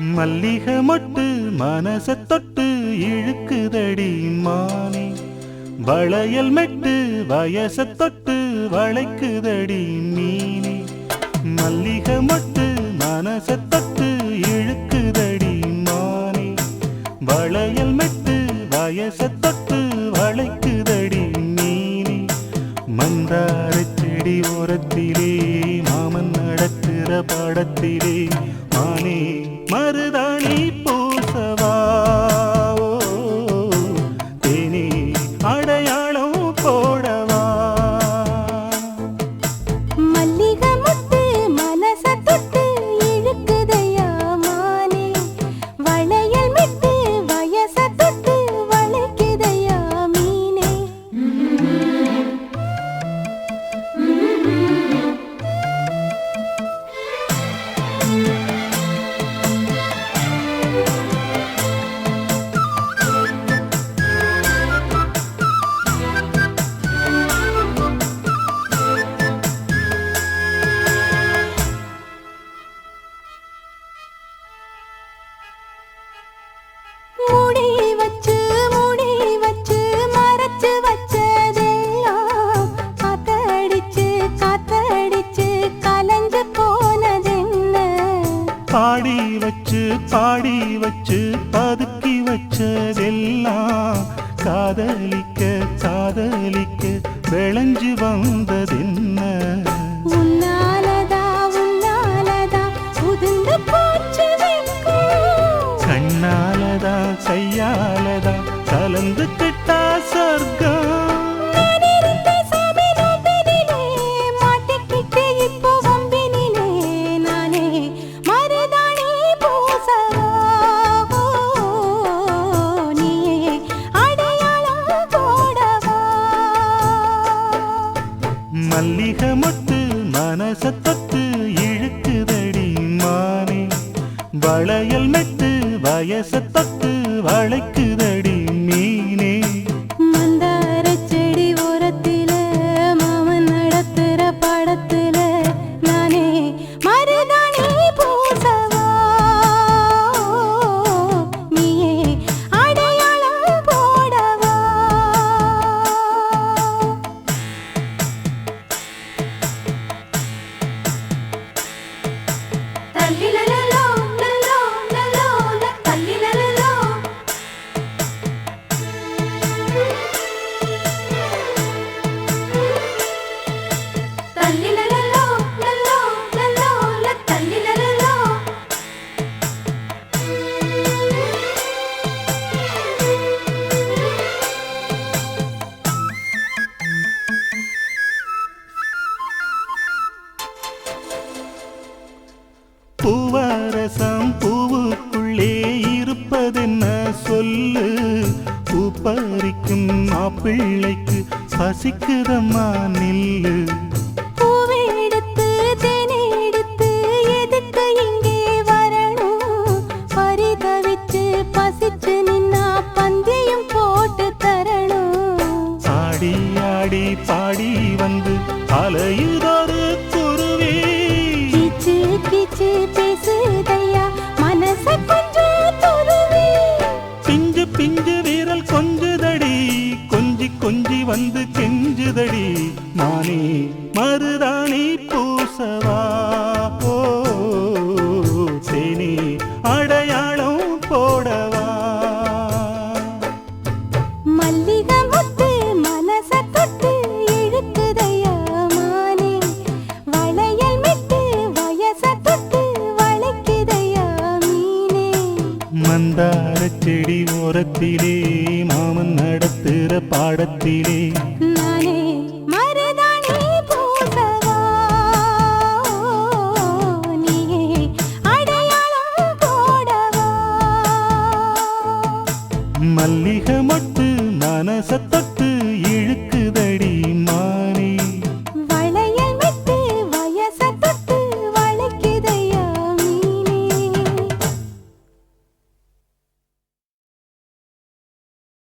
மல்லிகை மொட்டு மனச தொட்டு இழுக்குதடி மானே, வளையல் மெட்டு வயச தொட்டு வளைக்குதடி மீனே. மல்லிகை மொட்டு மனச தொட்டு இழுக்குதடி மானே, வளையல் மெட்டு வயச தொட்டு வளைக்குதடி மீனே. மந்தார செடி ஓரத்திலே மாமன் நடத்துற பாடத்திலே மானே மருதாணி பூசவா, தேனி அடையாளம் போடவா. மல்லிகை மொட்டு மனச தொட்டு இழுக்குதையா மானே, வளையல் மெட்டு வயச தொட்டு வளைக்குதையா மீனே. மூடி வச்சு மறைச்சு வச்சதெல்லாம் காத்தடிச்சு கலஞ்சு போனதென்ன. பாடி வச்சு பதுக்கி வச்சதெல்லாம் காதலிக்க விளைஞ்சு வந்ததென்ன. உன்னாலதா உதிர்ந்து போச்சு வெட்கம். கண்ணாலதா கையாலதா கலந்து கிட்டா சொர்க்கம். நான் இருந்த சாமி நோம்பினிலே, மாட்டிக்கிட்டு இப்போ வம்பினிலே, நானே மருதாணி பூசவா, நீயே அடையாளம் போடவா. மல்லிகை மொட்டு மனச தொட்டு இழுக்குதடி மானே, வளையல் மெட்டு வயச தொட்டு வளைக்குதடி மீனே. மந்தார செடி ஓரத்தில மாமன் நடத்துற பாடத்தில நானே மருதாணி பூசவா, நீயே அடையாளம் போடவா. தல்லிலலலோ லலோ லலோ தல்லிலலலோ. தல்லிலலலோ லலோ லலோ தல்லிலலலோ. பூவரசம் பூவுக்குள்ளே இருப்பதென்ன சொல்லு, பூ பறிக்கும் மாப்பிள்ளைக்கு பசிக்குதம்மா நில்லு. பூவெடுத்து தேனெடுத்து எதுக்கு இங்கே வரணும், பரிதவிச்சு பசிச்சு நின்னா பந்தியும் போட்டு தரணும். ஆடி ஆடி பாடி வந்து அலையுதொரு குருவி, கீச்சு கீச்சு பேசுதையா மனச கொஞ்சம் துருவி. பிஞ்சு பிஞ்சு வீரல் கொஞ்சுதடி, கொஞ்சி வந்து கெஞ்சுதடி மானே மருதாணி பூசவா, ஓ தேனி அடையாளம் போடவா. மல்லிகை மொட்டு மனச தொட்டு இழுக்குதையா மானே, வளையல் மெட்டு வயச தொட்டு வளைக்குதையா மீனே. மந்தார செடி ஓரத்திலே மாமன் நடத்துற பாடத்திலே நானே மருதாணி பூசவா, நீயே அடையாளம் போடவா. மல்லிகை மொட்டு மனச தொட்டு